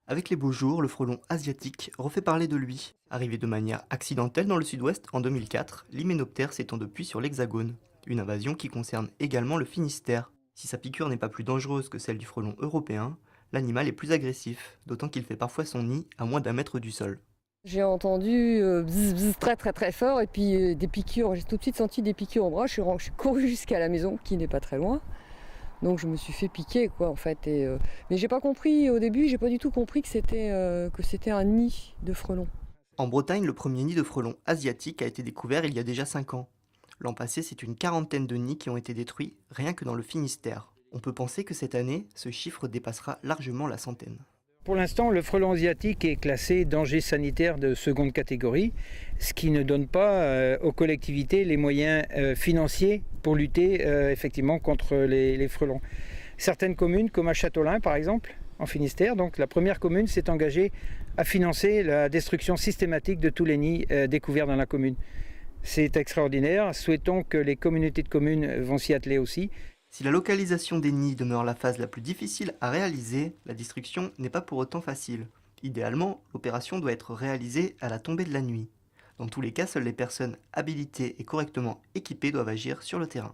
Avec les beaux jours, le frelon asiatique refait parler de lui. Arrivé de manière accidentelle dans le sud-ouest en 2004, l'hyménoptère s'étend depuis sur l'Hexagone. Une invasion qui concerne également le Finistère. Si sa piqûre n'est pas plus dangereuse que celle du frelon européen, l'animal est plus agressif, d'autant qu'il fait parfois son nid à moins d'1 mètre du sol. J'ai entendu bzz, bzz très très très fort et puis des piqûres. J'ai tout de suite senti des piqûres au bras. Je suis couru jusqu'à la maison qui n'est pas très loin. Donc je me suis fait piquer quoi en fait. Mais j'ai pas compris au début, j'ai pas du tout compris que c'était un nid de frelons. En Bretagne, le premier nid de frelons asiatique a été découvert il y a déjà 5 ans. L'an passé, c'est une quarantaine de nids qui ont été détruits rien que dans le Finistère. On peut penser que cette année, ce chiffre dépassera largement la centaine. Pour l'instant, le frelon asiatique est classé danger sanitaire de seconde catégorie, ce qui ne donne pas aux collectivités les moyens financiers pour lutter effectivement contre les frelons. Certaines communes, comme à Châteaulin par exemple, en Finistère, donc la première commune s'est engagée à financer la destruction systématique de tous les nids découverts dans la commune. C'est extraordinaire, souhaitons que les communautés de communes vont s'y atteler aussi. Si la localisation des nids demeure la phase la plus difficile à réaliser, la destruction n'est pas pour autant facile. Idéalement, l'opération doit être réalisée à la tombée de la nuit. Dans tous les cas, seules les personnes habilitées et correctement équipées doivent agir sur le terrain.